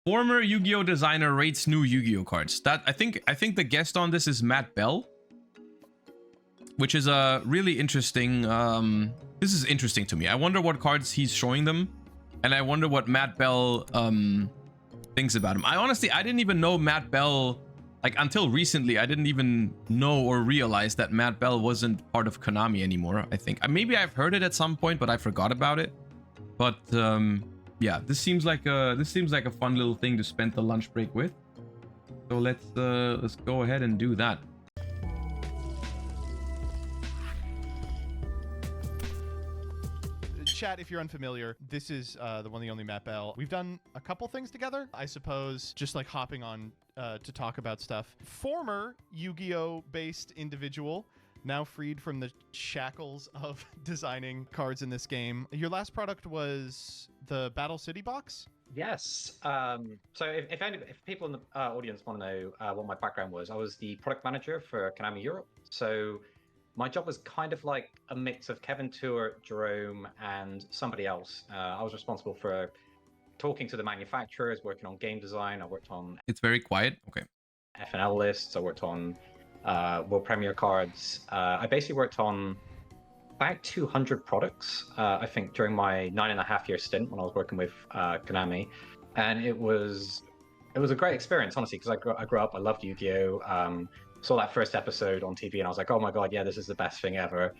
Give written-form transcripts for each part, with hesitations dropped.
Former Yu-Gi-Oh designer rates new Yu-Gi-Oh cards. That I think the guest on this is Matt Bell, which is a really interesting. This is interesting to me. I wonder what cards he's showing them, and I wonder what Matt Bell thinks about him. I didn't even know Matt Bell, like until recently. I didn't even know or realize that Matt Bell wasn't part of Konami anymore. I think maybe I've heard it at some point, but I forgot about it. But yeah, this seems like a fun little thing to spend the lunch break with. So let's go ahead and do that. Chat, if you're unfamiliar, this is the one, the only Matt Bell. We've done a couple things together, I suppose, just like hopping on to talk about stuff. Former Yu-Gi-Oh based individual, now freed from the shackles of designing cards in this game. Your last product was the Battle City box? Yes. So if people in the audience want to know what my background was, I was the product manager for Konami Europe. So my job was kind of like a mix of Kevin Tour, Jerome, and somebody else. I was responsible for talking to the manufacturers, working on game design. I worked on... It's very quiet. Okay. FNL lists. I worked on World Premiere cards. I basically worked on about 200 products, I think, during my 9.5-year stint when I was working with Konami. And it was a great experience, honestly, because I grew up, I loved Yu-Gi-Oh! Saw that first episode on TV and I was like, oh my god, yeah, this is the best thing ever.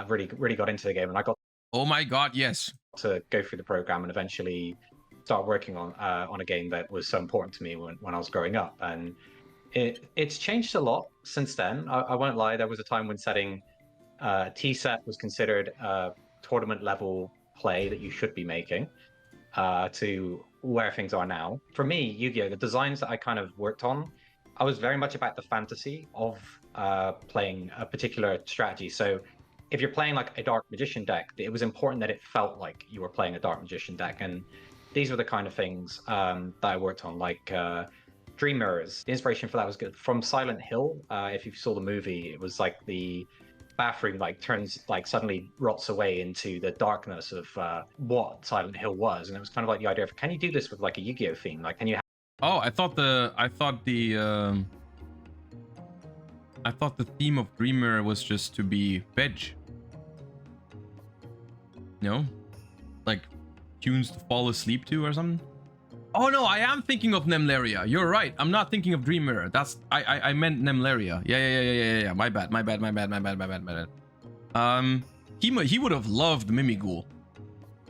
Really got into the game, and I got... Oh my god, yes. ...to go through the program and eventually start working on a game that was so important to me when I was growing up. And it's changed a lot since then. I won't lie, there was a time when setting T-set was considered a tournament level play that you should be making, to where things are now. For me, Yu-Gi-Oh! The designs that I kind of worked on, I was very much about the fantasy of playing a particular strategy. So if you're playing like a Dark Magician deck, it was important that it felt like you were playing a Dark Magician deck. And these were the kind of things that I worked on, like Dream Mirrors. The inspiration for that was good from Silent Hill. If you saw the movie, it was like the bathroom suddenly rots away into the darkness of what Silent Hill was. And it was kind of like the idea of, can you do this with like a Yu-Gi-Oh theme? Like, can you... Oh, I thought the theme of Dreamer was just to be veg. No? Like tunes to fall asleep to or something? Oh no, I am thinking of Nemleria. You're right. I'm not thinking of Dreamer. That's I meant Nemleria. Yeah. My bad. He would have loved Mimighoul,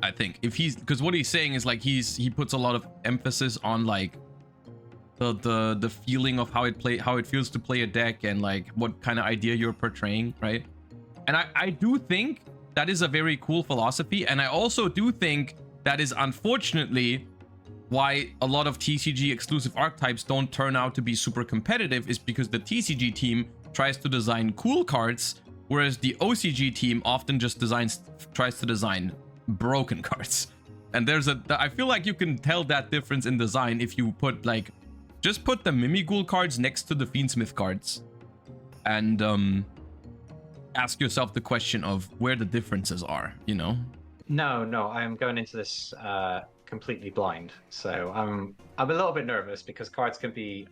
I think. If he's, because what he's saying is like he puts a lot of emphasis on like the feeling of how it feels to play a deck and like what kind of idea you're portraying, right? And I do think that is a very cool philosophy, and I also do think that is unfortunately why a lot of TCG exclusive archetypes don't turn out to be super competitive, is because the TCG team tries to design cool cards, whereas the OCG team often just tries to design broken cards. And I feel like you can tell that difference in design if you put like, just put the Mimighoul cards next to the Fiendsmith cards and ask yourself the question of where the differences are, you know? No, I'm going into this completely blind. So I'm a little bit nervous because cards can be...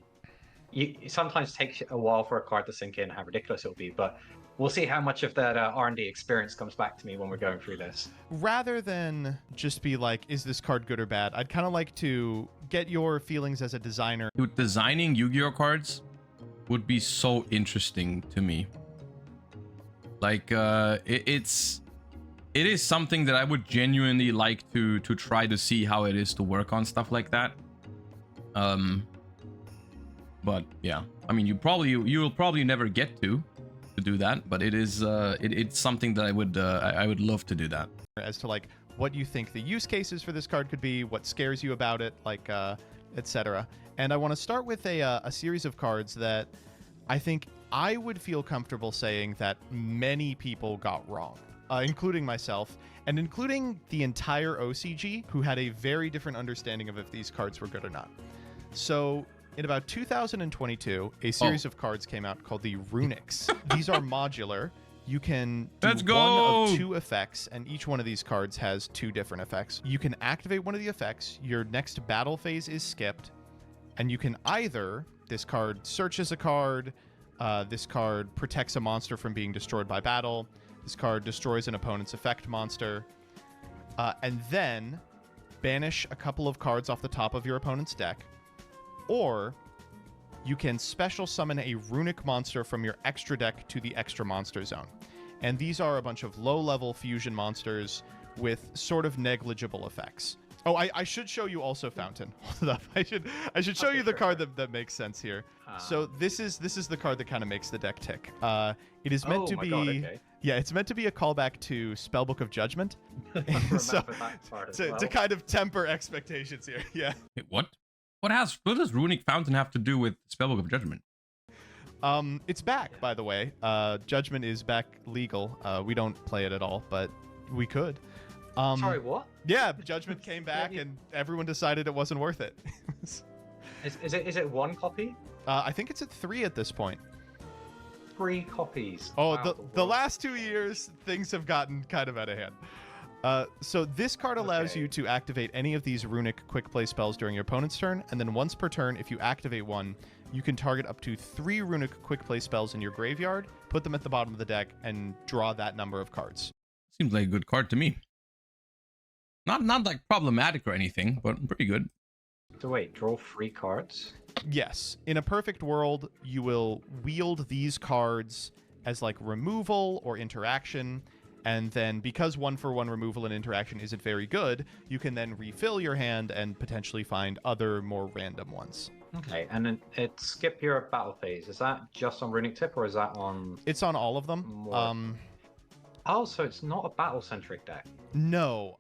It sometimes takes a while for a card to sink in how ridiculous it'll be, but we'll see how much of that R&D experience comes back to me when we're going through this. Rather than just be like, is this card good or bad? I'd kind of like to get your feelings as a designer. Dude, designing Yu-Gi-Oh cards would be so interesting to me. Like, it is something that I would genuinely like to try to see how it is to work on stuff like that. But yeah, I mean, you'll probably never get to do that, but it is it's something that I would love to do that. As to like what you think the use cases for this card could be, what scares you about it, like etc. And I want to start with a series of cards that I think I would feel comfortable saying that many people got wrong, including myself, and including the entire OCG, who had a very different understanding of if these cards were good or not. So in about 2022, a series of cards came out called the Runicks. These are modular. You can do Let's one go! of 2 effects, and each one of these cards has 2 different effects. You can activate one of the effects, your next battle phase is skipped, and you can either, this card searches a card, this card protects a monster from being destroyed by battle, this card destroys an opponent's effect monster, and then banish a couple of cards off the top of your opponent's deck, or you can special summon a Runick monster from your extra deck to the extra monster zone. And these are a bunch of low-level fusion monsters with sort of negligible effects. Oh, I should show you also Fountain. Hold up. I should show you the card that makes sense here. So this is the card that kind of makes the deck tick. It is meant to be okay. Yeah, it's meant to be a callback to Spellbook of Judgment. So, to kind of temper expectations here. Yeah. Wait, what? What does Runick Fountain have to do with Spellbook of Judgment? It's back, by the way. Judgment is back legal. We don't play it at all, but we could. Sorry, what? Yeah, Judgment came back, and everyone decided it wasn't worth it. Is it 1 copy? I think it's at 3 at this point. 3 copies. Oh, Wow, the last 2 years, things have gotten kind of out of hand. So this card allows you to activate any of these Runick quick play spells during your opponent's turn, and then once per turn, if you activate one, you can target up to 3 Runick quick play spells in your graveyard, put them at the bottom of the deck, and draw that number of cards. Seems like a good card to me. Not like problematic or anything, but pretty good. So wait, draw 3 cards? Yes. In a perfect world, you will wield these cards as like removal or interaction, and then because 1-for-1 removal and interaction isn't very good, you can then refill your hand and potentially find other more random ones. Okay, and then it skip your battle phase. Is that just on Runick Tip, or is that on... It's on all of them. More... Oh, so it's not a battle-centric deck? No,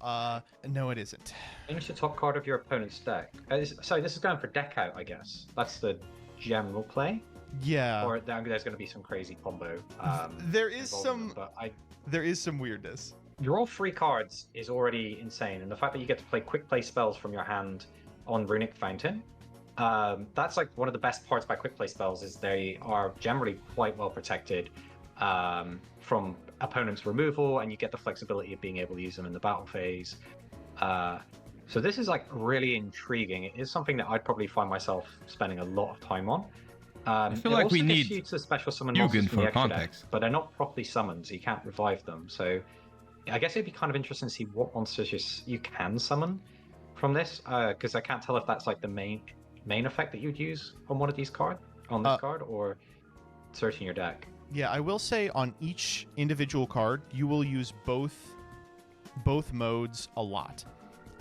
no it isn't. Change the top card of your opponent's deck. So this is going for deck out, I guess. That's the general play? Yeah. Or there's going to be some crazy combo. There is some... But There is some weirdness. Draw 3 cards is already insane, and the fact that you get to play quick play spells from your hand on Runick Fountain, that's like one of the best parts by quick play spells is they are generally quite well protected from opponent's removal, and you get the flexibility of being able to use them in the battle phase. So this is like really intriguing. It is something that I'd probably find myself spending a lot of time on. I feel like we need you to special summon monsters Yugioh from the for extra context. deck, but they're not properly summoned, so you can't revive them. So I guess it'd be kind of interesting to see what monsters you can summon from this, because I can't tell if that's like the main effect that you'd use on one of these card on this card, or searching your deck. Yeah, I will say on each individual card, you will use both modes a lot.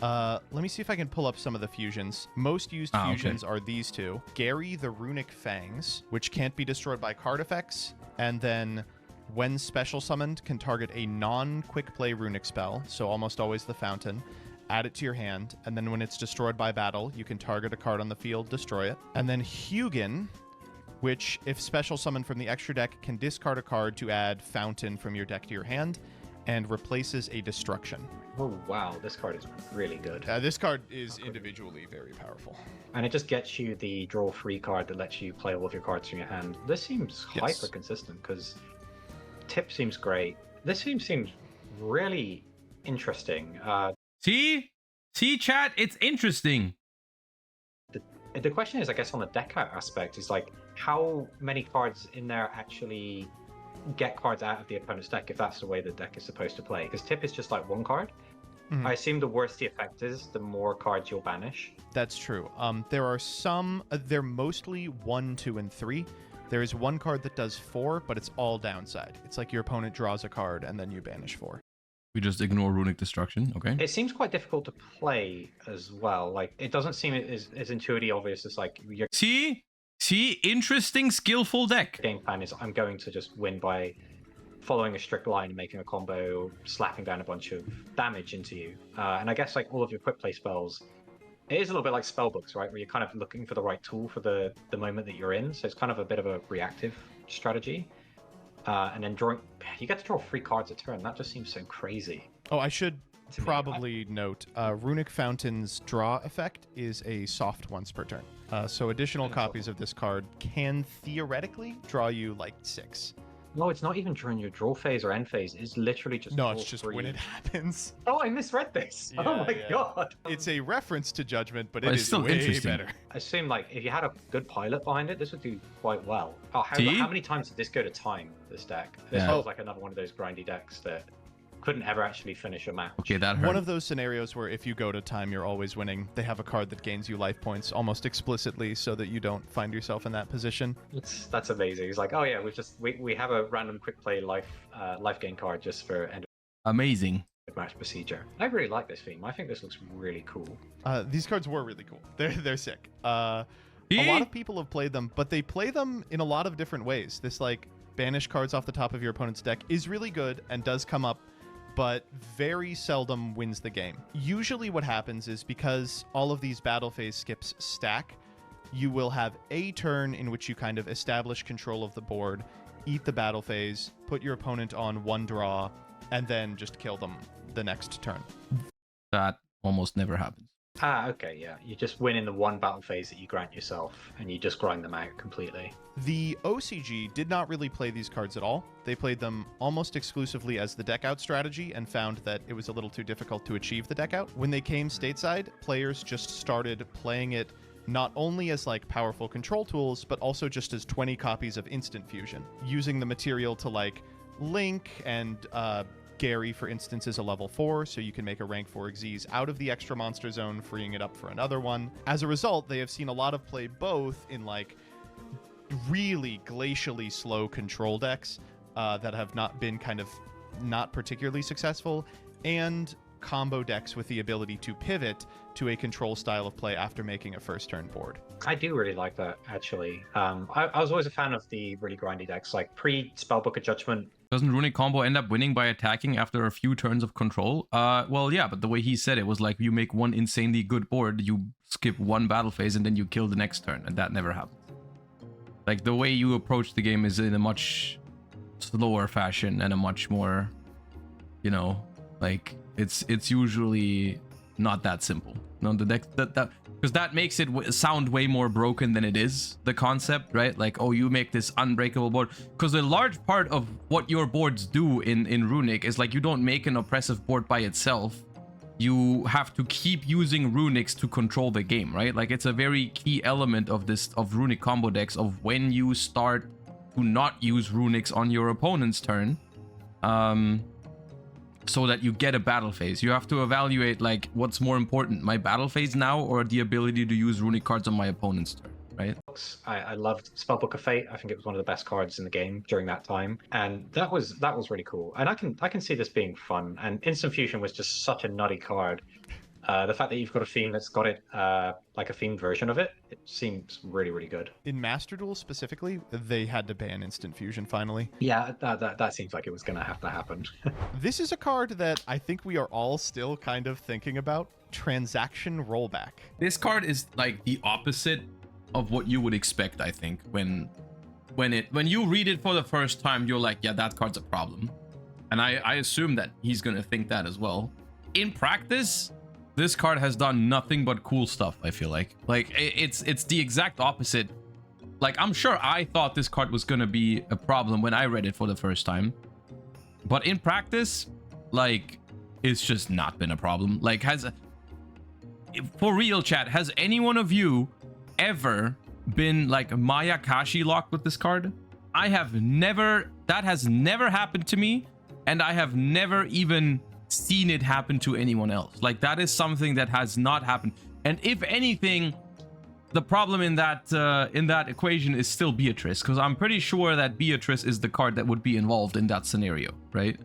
Let me see if I can pull up some of the fusions. Most used fusions are these 2. Gary the Runick Fangs, which can't be destroyed by card effects, and then when special summoned, can target a non-quick play Runick spell, so almost always the Fountain. Add it to your hand, and then when it's destroyed by battle, you can target a card on the field, destroy it. And then Hugin, which, if special summoned from the extra deck, can discard a card to add Fountain from your deck to your hand, and replaces a destruction. Oh wow, this card is really good. This card is individually very powerful. And it just gets you the draw 3 card that lets you play all of your cards from your hand. This seems hyper consistent, because Tip seems great. This seems really interesting. See, chat, it's interesting. The question is, I guess, on the deck out aspect, is like how many cards in there actually get cards out of the opponent's deck if that's the way the deck is supposed to play. Because Tip is just like 1 card. Mm-hmm. I assume the worse the effect is, the more cards you'll banish. That's true. There are some, they're mostly 1, 2, and 3. There is 1 card that does 4, but it's all downside. It's like your opponent draws a card and then you banish 4. We just ignore Runick Destruction, okay? It seems quite difficult to play as well. Like, it doesn't seem as intuitively obvious as like your... See, interesting, skillful deck. Game plan is I'm going to just win by following a strict line, making a combo, slapping down a bunch of damage into you. And I guess like all of your quick play spells, it is a little bit like spellbooks, right? Where you're kind of looking for the right tool for the moment that you're in. So it's kind of a bit of a reactive strategy. And then you get to draw 3 cards a turn. That just seems so crazy. Oh, I should probably note, Runick Fountain's draw effect is a soft once per turn. So additional copies of this card can theoretically draw you like 6. No, it's not even during your draw phase or end phase. It's literally just No, draw it's just free. when it happens. Oh, I misread this. Oh Yeah, my yeah. god. It's a reference to Judgment, but But it it's is still way interesting. better. I assume like if you had a good pilot behind it, this would do quite well. Oh, See? how many times did this go to time? This deck. This Yeah. feels like another one of those grindy decks that couldn't ever actually finish a match. Okay, that hurt. One of those scenarios where if you go to time, you're always winning. They have a card that gains you life points almost explicitly so that you don't find yourself in that position. That's amazing. It's like, oh yeah, we have a random quick play life gain card just for end Amazing. of match procedure. I really like this theme. I think this looks really cool. These cards were really cool. They're sick. A lot of people have played them, but they play them in a lot of different ways. This like banish cards off the top of your opponent's deck is really good and does come up, but very seldom wins the game. Usually what happens is because all of these battle phase skips stack, you will have a turn in which you kind of establish control of the board, eat the battle phase, put your opponent on one draw, and then just kill them the next turn. That almost never happens. Ah, okay, yeah. You just win in the one battle phase that you grant yourself, and you just grind them out completely. The OCG did not really play these cards at all. They played them almost exclusively as the deck out strategy and found that it was a little too difficult to achieve the deck out. When they came stateside, players just started playing it not only as like powerful control tools, but also just as 20 copies of instant fusion, using the material to like link and Gary, for instance, is a level 4, so you can make a rank 4 Xyz out of the extra monster zone, freeing it up for another one. As a result, they have seen a lot of play both in like really glacially slow control decks that have not been kind of not particularly successful, and combo decks with the ability to pivot to a control style of play after making a first turn board. I do really like that, actually. I was always a fan of the really grindy decks, like pre-Spellbook of Judgment. Doesn't Runick combo end up winning by attacking after a few turns of control? Well, yeah, but the way he said it was like you make one insanely good board, you skip one battle phase, and then you kill the next turn, and that never happens. Like, the way you approach the game is in a much slower fashion and a much more, you know, like, it's usually not that simple. No, the deck because that makes it sound way more broken than it is, the concept, right? Like, oh, you make this unbreakable board. Because a large part of what your boards do in Runick is like you don't make an oppressive board by itself. You have to keep using Runicks to control the game, right? Like, it's a very key element of Runick combo decks of when you start to not use Runicks on your opponent's turn. So that you get a battle phase. You have to evaluate, like, what's more important, my battle phase now or the ability to use Runick cards on my opponent's turn, right? I loved Spellbook of Fate. I think it was one of the best cards in the game during that time, and that was really cool. And I can see this being fun. And Instant Fusion was just such a nutty card. The fact that you've got a theme that's got it like a themed version of it, it seems really, really good. In Master Duel specifically, they had to ban Instant Fusion finally. Yeah, that seems like it was going to have to happen. This is a card that I think we are all still kind of thinking about. Transaction Rollback. This card is like the opposite of what you would expect, I think. When you read it for the first time, you're like, yeah, that card's a problem. And I assume that he's going to think that as well. In practice, this card has done nothing but cool stuff, I feel like. Like, it's the exact opposite. Like, I'm sure I thought this card was gonna be a problem when I read it for the first time. But in practice, like, it's just not been a problem. Like, for real, chat, has any one of you ever been, like, Mayakashi locked with this card? I have never. That has never happened to me. And I have never even seen it happen to anyone else. Like, that is something that has not happened. And if anything, the problem in that equation is still Beatrice, because I'm pretty sure that Beatrice is the card that would be involved in that scenario, right?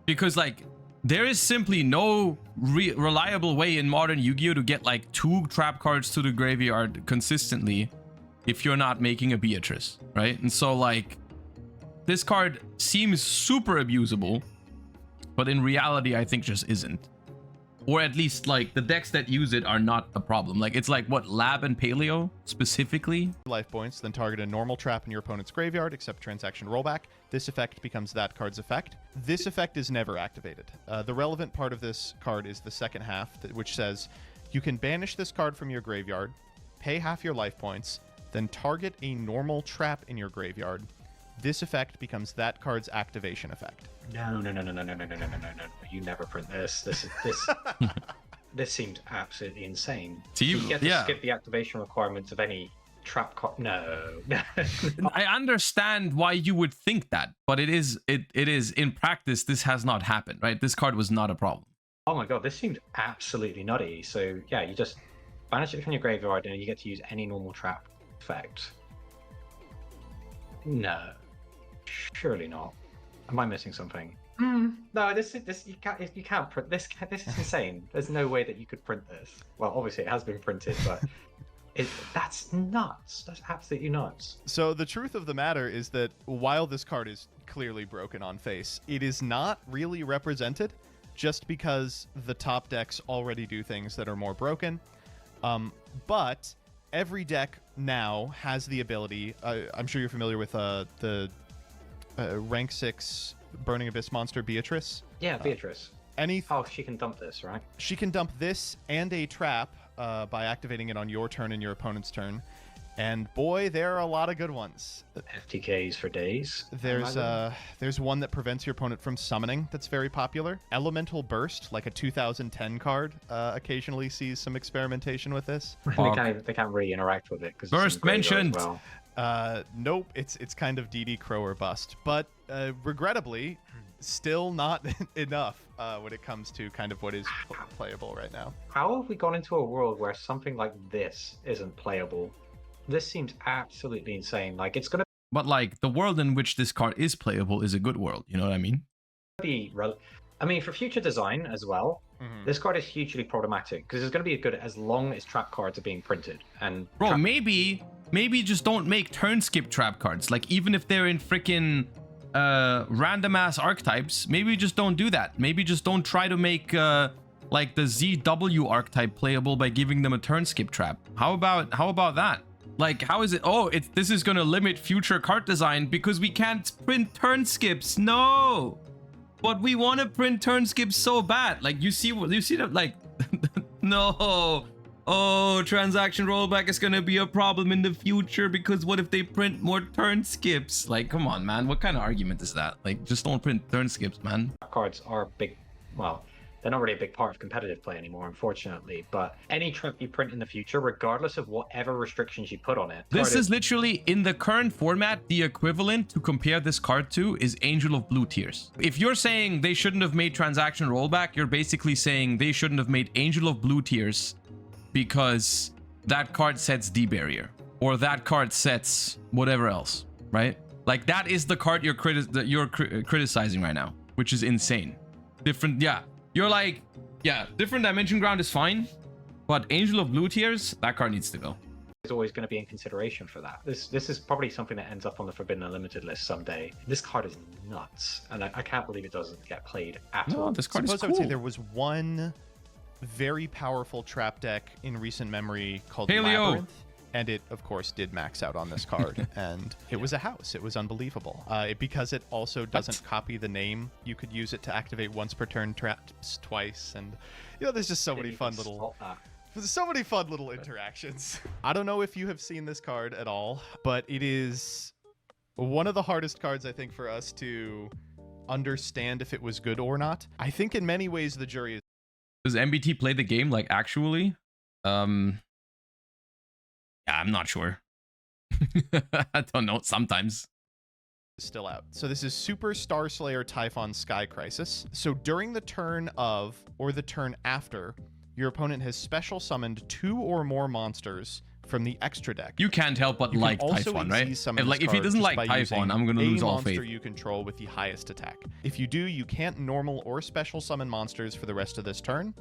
Because, like, there is simply no reliable way in modern Yu-Gi-Oh to get like 2 trap cards to the graveyard consistently if you're not making a Beatrice, right? And so, like, this card seems super abusable, but in reality, I think just isn't. Or at least, like, the decks that use it are not a problem. Like, it's like, what, Lab and Paleo, specifically? Life points, then target a normal trap in your opponent's graveyard, except Transaction Rollback. This effect becomes that card's effect. This effect is never activated. The relevant part of this card is the second half, which says, you can banish this card from your graveyard, pay half your life points, then target a normal trap in your graveyard. this effect becomes that card's activation effect. No. You never print this. This seems absolutely insane. So you get to skip the activation requirements of any trap card. No. I understand why you would think that, but it is in practice. This has not happened, right? This card was not a problem. Oh my god, this seemed absolutely nutty. So yeah, you just banish it from your graveyard and you get to use any normal trap effect. No, surely not. Am I missing something? No, this you can't print this. This is insane. There's no way that you could print this. Well, obviously it has been printed, but that's nuts. That's absolutely nuts. So the truth of the matter is that while this card is clearly broken on face, it is not really represented just because the top decks already do things that are more broken. But every deck now has the ability, I'm sure you're familiar with the rank 6 Burning Abyss monster Beatrice. Yeah, Beatrice. Oh, she can dump this, right? She can dump this and a trap by activating it on your turn and your opponent's turn. And boy, there are a lot of good ones. FTKs for days. There's one that prevents your opponent from summoning that's very popular. Elemental Burst, like a 2010 card, occasionally sees some experimentation with this. They can't really interact with it because Burst mentioned. Well. Nope, it's kind of DD Crow or bust, but regrettably, still not enough when it comes to kind of what is playable right now. How have we gone into a world where something like this isn't playable? This seems absolutely insane. Like it's gonna. But like the world in which this card is playable is a good world. You know what I mean? I mean, for future design as well, this card is hugely problematic because it's going to be good as long as trap cards are being printed. And bro, maybe just don't make turn skip trap cards. Like even if they're in freaking random ass archetypes, maybe just don't do that. Maybe just don't try to make like the ZW archetype playable by giving them a turn skip trap. How about that? Like, how is it? Oh, this is going to limit future card design because we can't print turn skips. No, but we want to print turn skips so bad. Like, you see that? Like, no. Oh, transaction rollback is going to be a problem in the future because what if they print more turn skips? Like, come on, man. What kind of argument is that? Like, just don't print turn skips, man. Cards are big. Well, they're not really a big part of competitive play anymore, unfortunately. But any trap you print in the future, regardless of whatever restrictions you put on it. This is literally, in the current format, the equivalent to compare this card to is Angel of Blue Tears. If you're saying they shouldn't have made transaction rollback, you're basically saying they shouldn't have made Angel of Blue Tears because that card sets D barrier. Or that card sets whatever else, right? Like, that is the card you're criticizing right now, which is insane. Different, yeah. You're like, yeah, different dimension ground is fine, but Angel of Blue Tears, that card needs to go. Is always going to be in consideration for that. This is probably something that ends up on the Forbidden Unlimited list someday. This card is nuts, and I can't believe it doesn't get played at all. This card is cool. I would say there was one very powerful trap deck in recent memory called Labyrinth. And it, of course, did max out on this card. And it was a house. It was unbelievable. Because it also doesn't copy the name, you could use it to activate once per turn traps twice. And, you know, there's just so many fun little... There's so many fun little interactions. I don't know if you have seen this card at all, but it is one of the hardest cards, I think, for us to understand if it was good or not. I think in many ways the jury is... Does MBT play the game, like, actually? Yeah, I'm not sure. I don't know, sometimes. Still out. So this is Super Starslayer Ty-phon Sky Crisis. So during the turn of, or the turn after, your opponent has special summoned 2 or more monsters from the extra deck. You can't help but like Ty-phon, right? If he doesn't like Ty-phon, I'm gonna lose all faith. Monster you control with the highest attack. If you do, you can't normal or special summon monsters for the rest of this turn.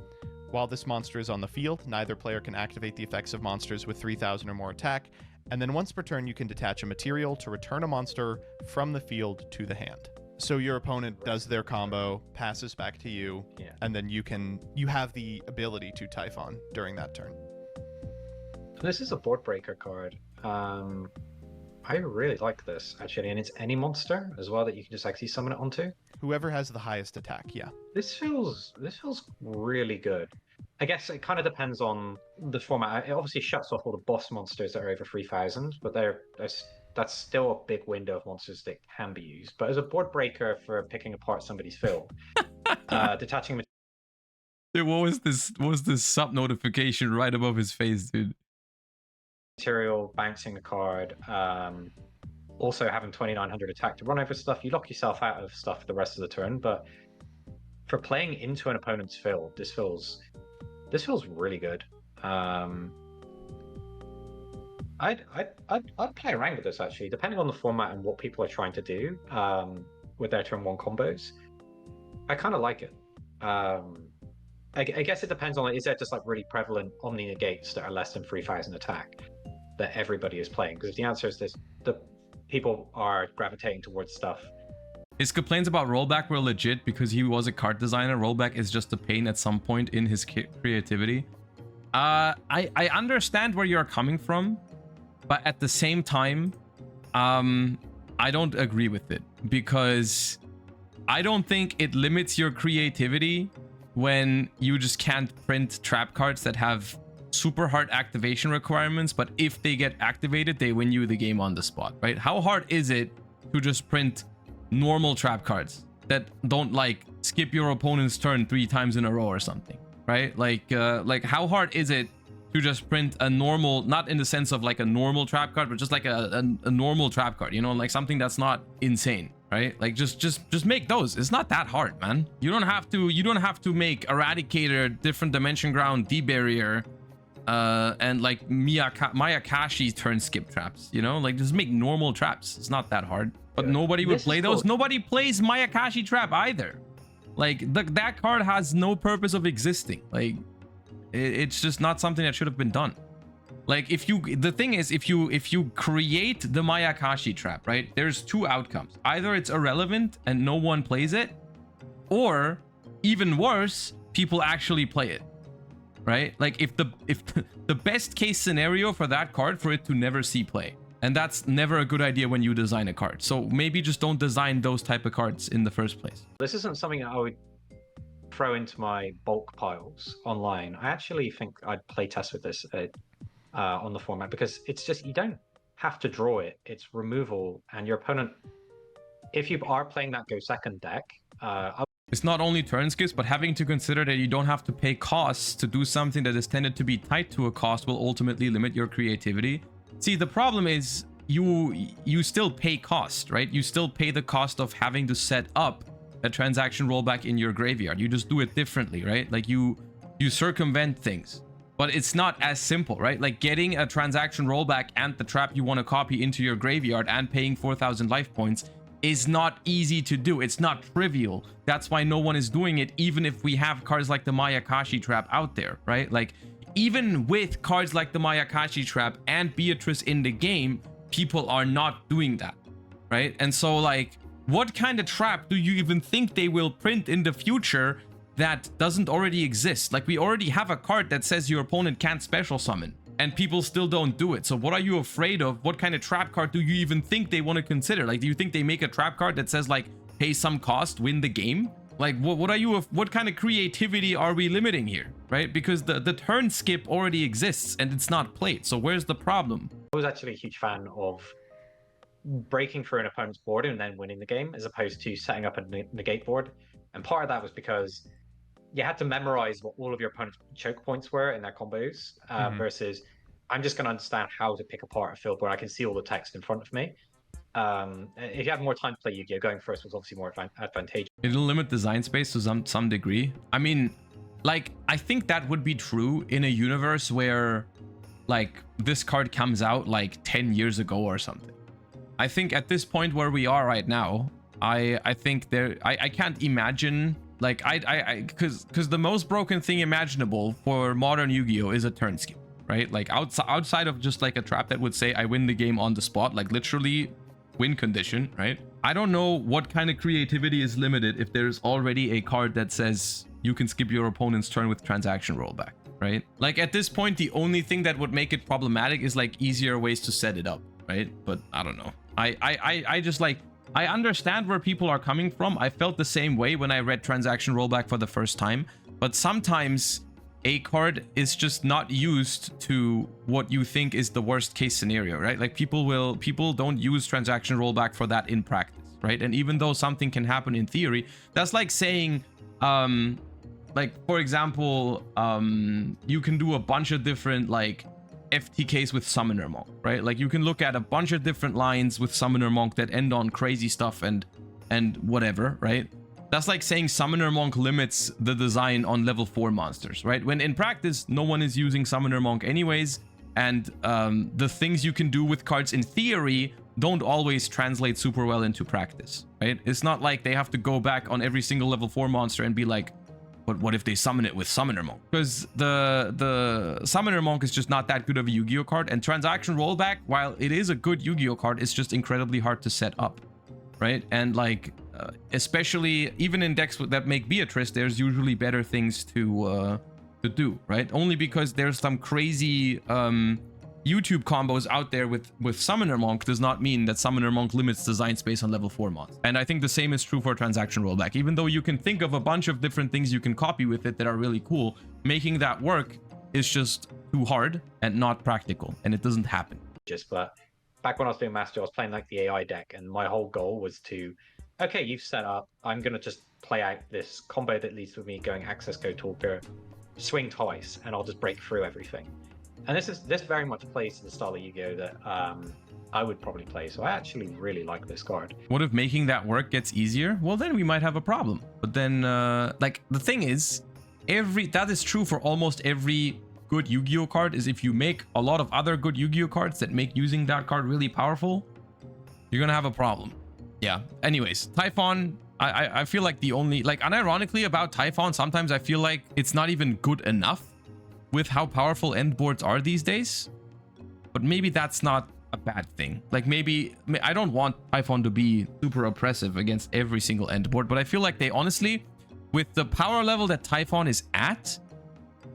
While this monster is on the field, neither player can activate the effects of monsters with 3,000 or more attack, and then once per turn you can detach a material to return a monster from the field to the hand. So your opponent does their combo, passes back to you, and then you have the ability to Ty-phon during that turn. This is a board breaker card. I really like this, actually, and it's any monster as well that you can just actually summon it onto. Whoever has the highest attack, yeah. This feels really good. I guess it kind of depends on the format. It obviously shuts off all the boss monsters that are over 3,000, but that's still a big window of monsters that can be used. But as a board breaker for picking apart somebody's fill, detaching Dude, what was this? What was this sub notification right above his face, dude? material, bouncing a card, also having 2,900 attack to run over stuff, you lock yourself out of stuff for the rest of the turn. But for playing into an opponent's fill, this feels really good. I'd play around with this actually, depending on the format and what people are trying to do with their turn one combos. I kind of like it. I guess it depends on, is there just like really prevalent Omni negates that are less than 3,000 attack that everybody is playing? Because if the answer is this, the people are gravitating towards stuff. His complaints about Rollback were legit because he was a card designer. Rollback is just a pain at some point in his creativity. I understand where you're coming from, but at the same time, I don't agree with it, because I don't think it limits your creativity when you just can't print trap cards that have super hard activation requirements, but if they get activated, they win you the game on the spot, right? How hard is it to just print normal trap cards that don't like skip your opponent's turn 3 times in a row or something, right? Like how hard is it to just print a normal, not in the sense of like a normal trap card, but just like a normal trap card, you know, like something that's not insane, right? Like just make those. It's not that hard, man. You don't have to make Eradicator, Different Dimension Ground, D-Barrier, and like Mayakashi turn skip traps, you know, like just make normal traps. It's not that hard. But nobody would play those. Nobody plays Mayakashi trap either. Like that card has no purpose of existing. Like it's just not something that should have been done. Like the thing is, if you create the Mayakashi trap, right? There's 2 outcomes. Either it's irrelevant and no one plays it, or even worse, people actually play it. Right? Like if the best case scenario for that card for it to never see play. And that's never a good idea when you design a card. So maybe just don't design those type of cards in the first place. This isn't something that I would throw into my bulk piles online. I actually think I'd play test with this on the format, because it's just, you don't have to draw it. It's removal, and your opponent, if you are playing that go second deck, it's not only turn skips, but having to consider that you don't have to pay costs to do something that is tended to be tied to a cost will ultimately limit your creativity. See, the problem is you still pay cost, right? You still pay the cost of having to set up a transaction rollback in your graveyard. You just do it differently, right? Like you circumvent things, but it's not as simple, right? Like getting a transaction rollback and the trap you want to copy into your graveyard and paying 4,000 life points is not easy to do. It's not trivial. That's why no one is doing it, even if we have cards like the Mayakashi trap out there, right? Like even with cards like the Mayakashi trap and Beatrice in the game, people are not doing that, right? And so like, what kind of trap do you even think they will print in the future that doesn't already exist? Like we already have a card that says your opponent can't special summon, and people still don't do it. So what are you afraid of? What kind of trap card do you even think they want to consider? Like, do you think they make a trap card that says like, pay some cost, win the game? Like, what kind of creativity are we limiting here, right? Because the turn skip already exists and it's not played. So where's the problem? I was actually a huge fan of breaking through an opponent's board and then winning the game, as opposed to setting up a negate board. And part of that was because you had to memorize what all of your opponent's choke points were in their combos, versus I'm just going to understand how to pick apart a field where I can see all the text in front of me. If you have more time to play Yu-Gi-Oh, going first was obviously more advantageous. It'll limit design space to some degree. I mean, like, I think that would be true in a universe where, like, this card comes out, like, 10 years ago or something. I think at this point where we are right now, I think I can't imagine, like, because the most broken thing imaginable for modern Yu-Gi-Oh is a turn skip, right? Like, outside of just, like, a trap that would say, I win the game on the spot, like, literally win condition, right? I don't know what kind of creativity is limited if there's already a card that says you can skip your opponent's turn with transaction rollback, right? Like at this point, the only thing that would make it problematic is like easier ways to set it up, right? But I don't know. I just like, I understand where people are coming from. I felt the same way when I read transaction rollback for the first time, but sometimes a card is just not used to what you think is the worst case scenario, right? Like people don't use transaction rollback for that in practice, right? And even though something can happen in theory, that's like saying, like for example, you can do a bunch of different like FTKs with Summoner Monk, right? Like you can look at a bunch of different lines with Summoner Monk that end on crazy stuff and whatever, right? That's like saying Summoner Monk limits the design on level 4 monsters, right? When in practice, no one is using Summoner Monk anyways, and the things you can do with cards in theory don't always translate super well into practice, right? It's not like they have to go back on every single level 4 monster and be like, but what if they summon it with Summoner Monk? Because the Summoner Monk is just not that good of a Yu-Gi-Oh card, and Transaction Rollback, while it is a good Yu-Gi-Oh card, it's just incredibly hard to set up, right? And like, especially even in decks that make Beatrice, there's usually better things to do, right? Only because there's some crazy YouTube combos out there with Summoner Monk does not mean that Summoner Monk limits design space on level 4 mods. And I think the same is true for Transaction Rollback. Even though you can think of a bunch of different things you can copy with it that are really cool, making that work is just too hard and not practical, and it doesn't happen. But back when I was doing Master, I was playing like the AI deck, and my whole goal was to, okay, you've set up, I'm going to just play out this combo that leads with me going access go talker, swing twice, and I'll just break through everything. And this very much plays to the style of Yu-Gi-Oh that I would probably play, so I actually really like this card. What if making that work gets easier? Well, then we might have a problem. But then, like, the thing is, that is true for almost every good Yu-Gi-Oh card, is if you make a lot of other good Yu-Gi-Oh cards that make using that card really powerful, you're gonna have a problem. Yeah. Anyways, Ty-phon, I feel like the only, like, unironically about Ty-phon, sometimes I feel like it's not even good enough with how powerful end boards are these days. But maybe that's not a bad thing. Like, maybe I don't want Ty-phon to be super oppressive against every single end board, but I feel like they honestly, with the power level that Ty-phon is at,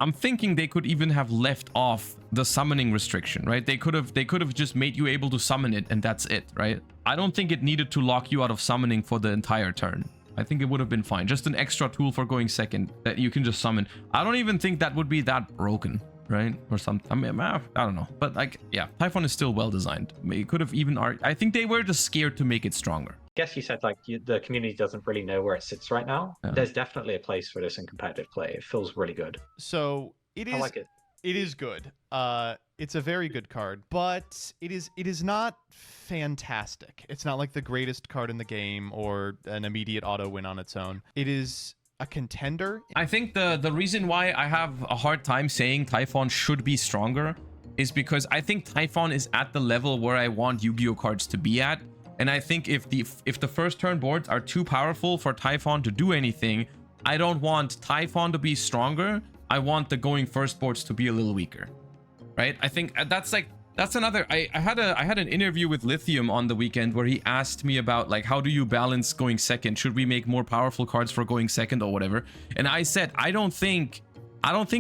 I'm thinking they could even have left off the summoning restriction, right? They could have just made you able to summon it and that's it, right? I don't think it needed to lock you out of summoning for the entire turn. I think it would have been fine. Just an extra tool for going second that you can just summon. I don't even think that would be that broken, right? Or something. I mean, I don't know. But like, yeah, Ty-phon is still well designed. It could have even... I think they were just scared to make it stronger. I guess you said like the community doesn't really know where it sits right now. Yeah. There's definitely a place for this in competitive play. It feels really good. So it is... I like it. It is good. It's a very good card, but it is not fantastic. It's not like the greatest card in the game or an immediate auto win on its own. It is a contender. I think the reason why I have a hard time saying Ty-phon should be stronger is because I think Ty-phon is at the level where I want Yu-Gi-Oh cards to be at. And I think if the first turn boards are too powerful for Ty-phon to do anything, I don't want Ty-phon to be stronger. I want the going first boards to be a little weaker, right? I think that's another. I had an interview with Lithium on the weekend where he asked me about like, how do you balance going second? Should we make more powerful cards for going second or whatever? And I said I don't think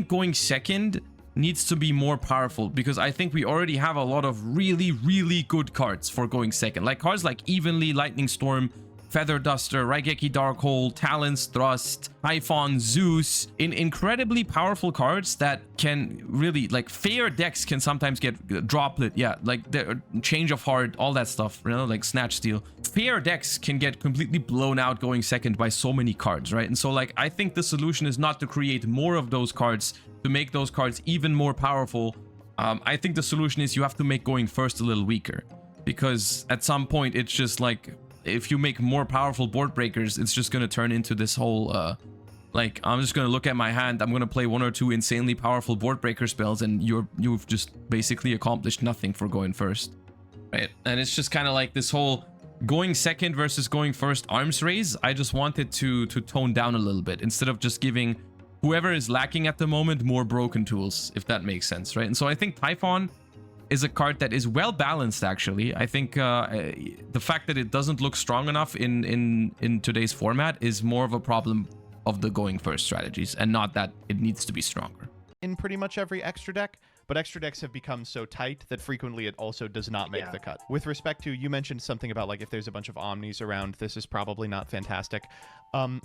going second needs to be more powerful, because I think we already have a lot of really good cards for going second, like cards like Evenly, Lightning Storm, Feather Duster, Raigeki Darkhold, Talon's Thrust, Ty-phon, Zeus, in incredibly powerful cards that can really, like, fair decks can sometimes get Droplet, yeah, like the Change of Heart, all that stuff, you know, like Snatch Steal. Fair decks can get completely blown out going second by so many cards, right? And so, like, I think the solution is not to create more of those cards to make those cards even more powerful. I think the solution is you have to make going first a little weaker, because at some point it's just like, if you make more powerful board breakers, it's just going to turn into this whole, like, I'm just going to look at my hand, I'm going to play 1 or 2 insanely powerful board breaker spells, and you've just basically accomplished nothing for going first, right? And it's just kind of like this whole going second versus going first arms race. I just wanted to tone down a little bit, instead of just giving whoever is lacking at the moment more broken tools, if that makes sense, right? And so I think Ty-phon is a card that is well balanced, actually. I think the fact that it doesn't look strong enough in today's format is more of a problem of the going first strategies, and not that it needs to be stronger. In pretty much every extra deck, but extra decks have become so tight that frequently it also does not make Yeah. the cut. With respect to, you mentioned something about like if there's a bunch of Omnis around, this is probably not fantastic.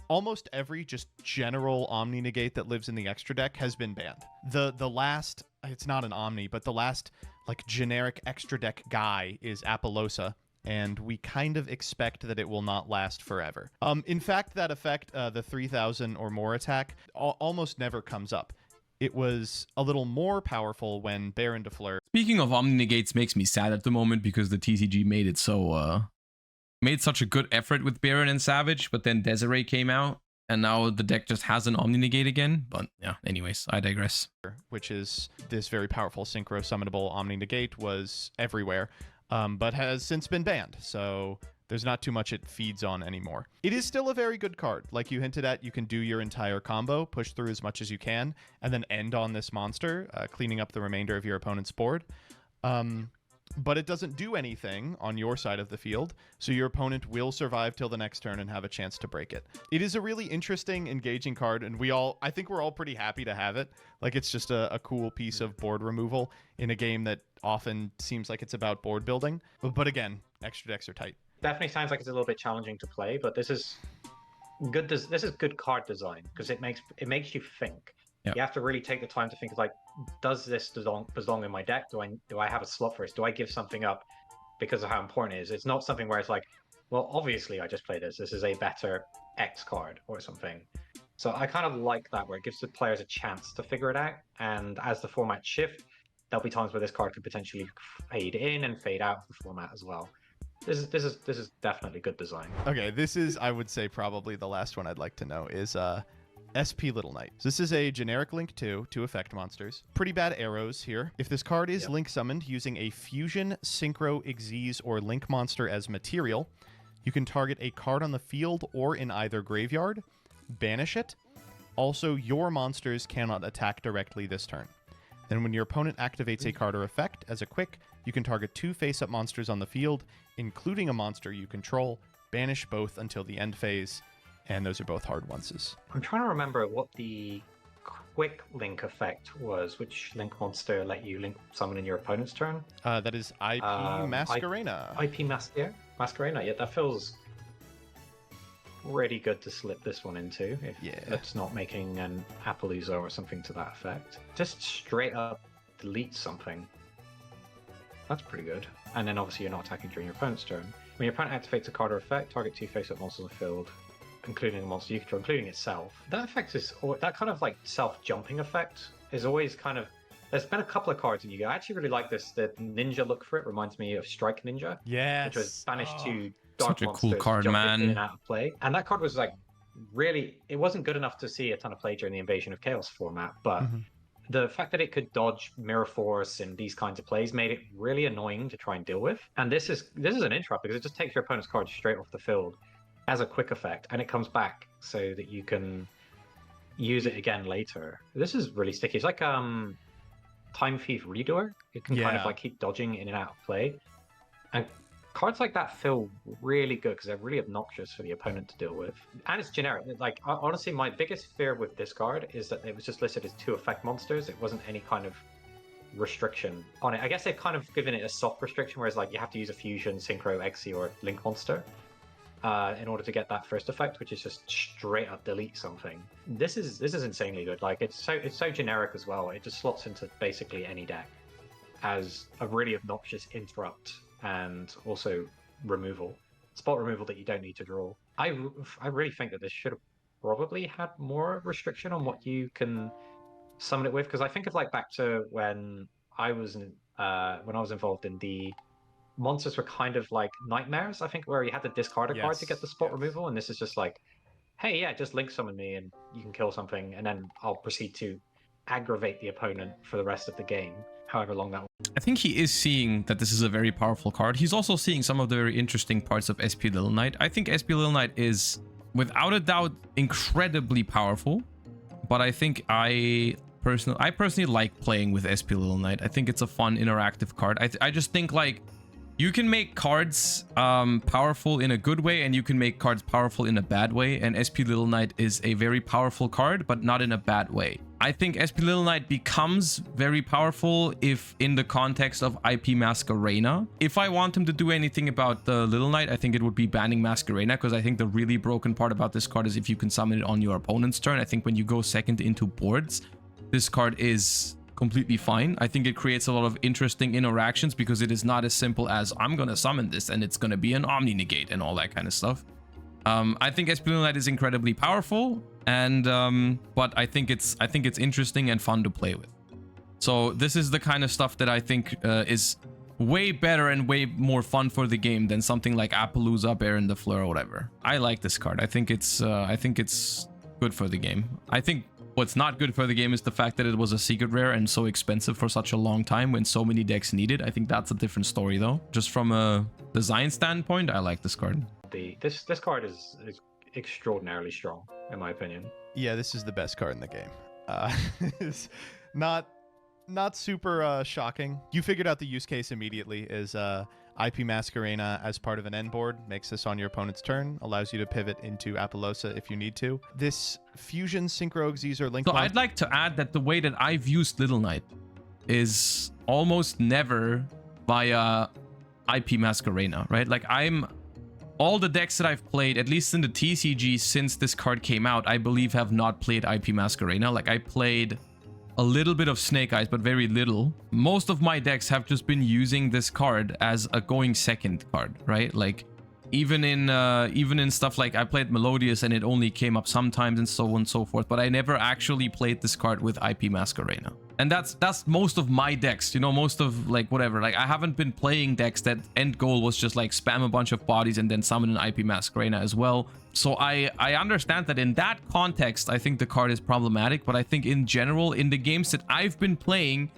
Almost every just general Omni negate that lives in the extra deck has been banned. The last, it's not an Omni, but the last like generic extra deck guy is Apollosa, and we kind of expect that it will not last forever. In fact, that effect, the 3,000 or more attack, almost never comes up. It was a little more powerful when Baron de Fleur. Speaking of Omni Negates makes me sad at the moment because the TCG made it so, made such a good effort with Baron and Savage, but then Desiree came out, and now the deck just has an Omni Negate again. But yeah, anyways, I digress. Which is this very powerful synchro summonable Omni Negate, was everywhere, but has since been banned. So there's not too much it feeds on anymore. It is still a very good card. Like you hinted at, you can do your entire combo, push through as much as you can, and then end on this monster, cleaning up the remainder of your opponent's board. But it doesn't do anything on your side of the field, so your opponent will survive till the next turn and have a chance to break it. It is a really interesting, engaging card, and I think we're all pretty happy to have it. Like, it's just a cool piece of board removal in a game that often seems like it's about board building. But again, extra decks are tight. Definitely sounds like it's a little bit challenging to play, but this is good. This is good card design because it makes you think. Yep. You have to really take the time to think of like, does this belong in my deck? Do I have a slot for this? Do I give something up because of how important it is? It's not something where it's like, well, obviously I just play this. This is a better X card or something. So I kind of like that, where it gives the players a chance to figure it out. And as the format shift, there'll be times where this card could potentially fade in and fade out of the format as well. This is definitely good design. Okay, this is, I would say, probably the last one I'd like to know is SP Little Knight. So this is a generic Link 2 to effect monsters. Pretty bad arrows here. If this card is Link summoned using a Fusion, Synchro, Xyz, or Link monster as material, you can target a card on the field or in either graveyard, banish it. Also, your monsters cannot attack directly this turn. Then when your opponent activates a card or effect as a quick, you can target 2 face-up monsters on the field, including a monster you control, banish both until the end phase, and those are both hard onces. I'm trying to remember what the quick link effect was. Which link monster let you link summon in your opponent's turn? That is IP Masquerena. IP Masquerena. Yeah, that feels pretty good to slip this one into. If it's not making an Appaloosa or something to that effect. Just straight up delete something. That's pretty good. And then obviously you're not attacking during your opponent's turn. When your opponent activates a card or effect, target 2 face-up monsters on the field, including a monster you control, including itself. That effect is, that kind of like self-jumping effect is always kind of, there's been a couple of cards in Yu-Gi-Oh! I actually really like this. The ninja look for it reminds me of Strike Ninja. Yes. Which was banished to dark Such a monsters, cool card, jumping man. in and out of play. And that card was like, really, it wasn't good enough to see a ton of play during the Invasion of Chaos format, but the fact that it could dodge Mirror Force and these kinds of plays made it really annoying to try and deal with. And this is an interrupt because it just takes your opponent's card straight off the field as a quick effect, and it comes back so that you can use it again later. This is really sticky. It's like Time Thief Redoer. It can kind of like keep dodging in and out of play. And cards like that feel really good because they're really obnoxious for the opponent to deal with. And it's generic. Like, honestly, my biggest fear with this card is that it was just listed as 2 effect monsters. It wasn't any kind of restriction on it. I guess they've kind of given it a soft restriction, whereas like you have to use a Fusion, Synchro, Xe, or Link monster in order to get that first effect, which is just straight up delete something. This is insanely good. Like, it's so generic as well. It just slots into basically any deck as a really obnoxious interrupt and also spot removal that you don't need to draw. I really think that this should have probably had more restriction on what you can summon it with, because I think of like back to when I was involved in the monsters were kind of like nightmares, I think, where you had to discard a card to get the spot removal, and this is just like, hey, yeah, just link summon me and you can kill something, and then I'll proceed to aggravate the opponent for the rest of the game, however long that will. I think he is seeing that this is a very powerful card. He's also seeing some of the very interesting parts of SP Little Knight. I think SP Little Knight is, without a doubt, incredibly powerful, but I think I personally like playing with SP Little Knight. I think it's a fun interactive card. I just think like you can make cards powerful in a good way, and you can make cards powerful in a bad way, and SP Little Knight is a very powerful card, but not in a bad way. I think SP Little Knight becomes very powerful if in the context of IP Masquerena. If I want him to do anything about the Little Knight, I think it would be banning Masquerena, because I think the really broken part about this card is if you can summon it on your opponent's turn. I think when you go second into boards, this card is completely fine. I think it creates a lot of interesting interactions because it is not as simple as I'm going to summon this and it's going to be an Omni Negate and all that kind of stuff. I think SP Little Knight is incredibly powerful, and but I think it's interesting and fun to play with. So this is the kind of stuff that I think is way better and way more fun for the game than something like Appaloosa, Baron the Fleur, or whatever. I like this card. I think it's good for the game. I think what's not good for the game is the fact that it was a secret rare and so expensive for such a long time when so many decks need it. I think that's a different story though. Just from a design standpoint, I like this card. This card is extraordinarily strong, in my opinion. Yeah, this is the best card in the game. It's not super shocking. You figured out the use case immediately. Is IP Masquerena as part of an end board, makes this on your opponent's turn, allows you to pivot into Appaloosa if you need to. This Fusion Synchro Xyz Link. So I'd like to add that the way that I've used Little Knight is almost never via IP Masquerena, right? Like all the decks that I've played, at least in the TCG since this card came out, I believe have not played IP Masquerena. Like I played a little bit of Snake Eyes, but very little. Most of my decks have just been using this card as a going second card, right? Like even in stuff like I played Melodious and it only came up sometimes and so on and so forth, but I never actually played this card with IP Masquerena. And that's most of my decks, you know, most of like whatever. Like I haven't been playing decks that end goal was just like spam a bunch of bodies and then summon an IP Masquerena as well. So I understand that in that context, I think the card is problematic, but I think in general, in the games that I've been playing,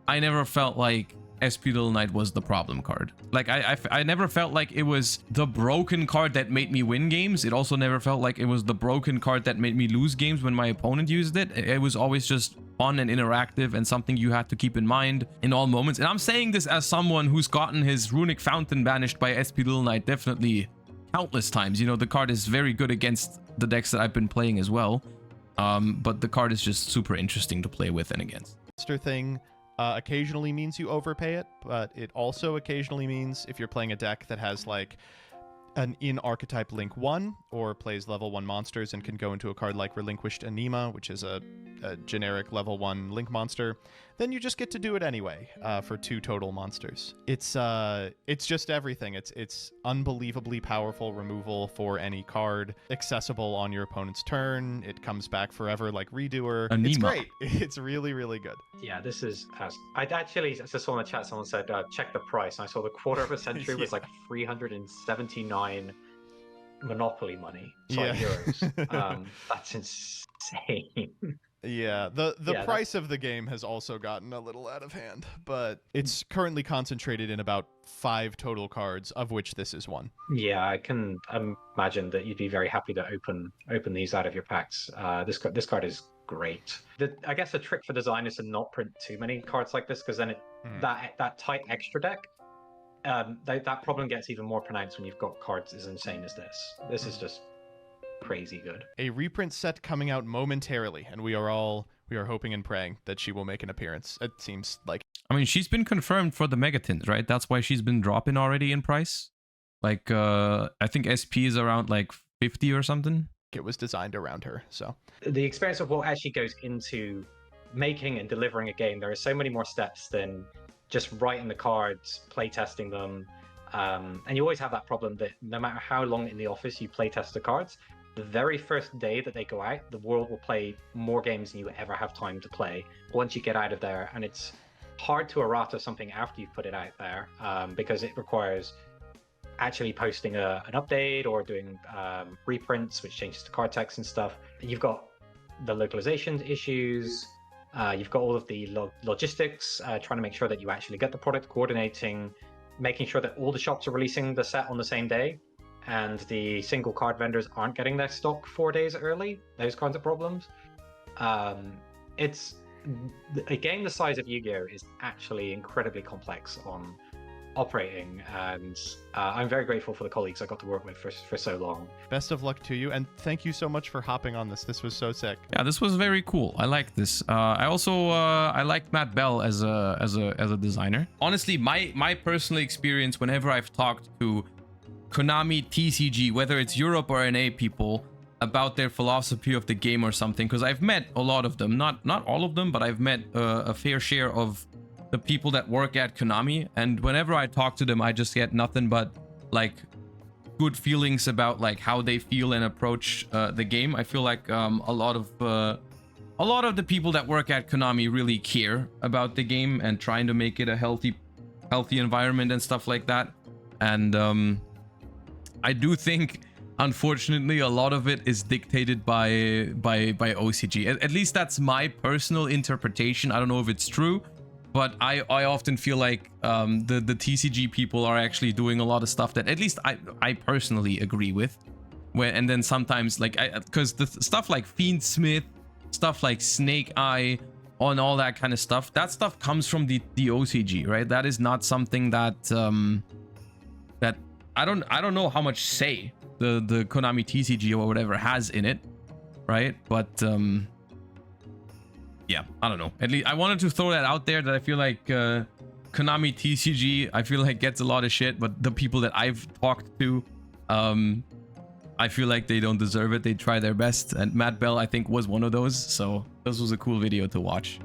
I never felt like SP Little Knight was the problem card. Like I never felt like it was the broken card that made me win games. It also never felt like it was the broken card that made me lose games when my opponent used it. It was always just fun and interactive and something you had to keep in mind in all moments. And I'm saying this as someone who's gotten his Runick Fountain banished by SP Little Knight definitely countless times. You know, the card is very good against the decks that I've been playing as well. But the card is just super interesting to play with and against. Thing occasionally means you overpay it, but it also occasionally means if you're playing a deck that has like an in archetype link 1 or plays level 1 monsters and can go into a card like Relinquished Anima, which is a generic level 1 link monster, then you just get to do it anyway for 2 total monsters. It's just everything. It's unbelievably powerful removal for any card, accessible on your opponent's turn. It comes back forever like Redoer. Anima. It's great. It's really, really good. Yeah, this is... I actually just saw in the chat someone said, check the price. And I saw the quarter of a century was like 379 Monopoly money. Sorry, euros. That's insane. Yeah, the price of the game has also gotten a little out of hand, but it's currently concentrated in about 5 total cards, of which this is one. Yeah, I can imagine that you'd be very happy to open these out of your packs. This card is great. I guess the trick for design is to not print too many cards like this, because then that tight extra deck, that problem gets even more pronounced when you've got cards as insane as this. This is just crazy good. A reprint set coming out momentarily, and we are hoping and praying that she will make an appearance. It seems like. I mean, she's been confirmed for the Megatins, right? That's why she's been dropping already in price. Like, I think SP is around like 50 or something. It was designed around her, so. The experience of what actually goes into making and delivering a game, there are so many more steps than just writing the cards, playtesting them. And you always have that problem that no matter how long in the office you playtest the cards, the very first day that they go out, the world will play more games than you ever have time to play once you get out of there. And it's hard to errata something after you've put it out there because it requires actually posting an update or doing reprints, which changes the card text and stuff. You've got the localization issues. You've got all of the logistics, trying to make sure that you actually get the product, coordinating, making sure that all the shops are releasing the set on the same day, and the single card vendors aren't getting their stock 4 days early. Those kinds of problems. It's a game the size of Yu-Gi-Oh is actually incredibly complex on operating, and I'm very grateful for the colleagues I got to work with for so long. Best of luck to you, and thank you so much for hopping on this. This was so sick. Yeah, this was very cool. I like this. I also I like Matt Bell as a designer. Honestly, my personal experience whenever I've talked to Konami TCG, whether it's Europe or NA people, about their philosophy of the game or something, because I've met a lot of them, not all of them, but I've met a fair share of the people that work at Konami, and whenever I talk to them, I just get nothing but like good feelings about like how they feel and approach the game. I feel like a lot of the people that work at Konami really care about the game and trying to make it a healthy environment and stuff like that. And I do think, unfortunately, a lot of it is dictated by OCG. At least that's my personal interpretation. I don't know if it's true, but I often feel like the TCG people are actually doing a lot of stuff that at least I personally agree with. And then sometimes, like, because the stuff like Fiend Smith, stuff like Snake Eye, on all that kind of stuff, that stuff comes from the OCG, right? That is not something that that I don't know how much say the Konami TCG or whatever has in it, right? But yeah, I don't know. At least I wanted to throw that out there, that I feel like Konami TCG, I feel like gets a lot of shit, but the people that I've talked to, I feel like they don't deserve it. They try their best, and Matt Bell, I think, was one of those. So this was a cool video to watch.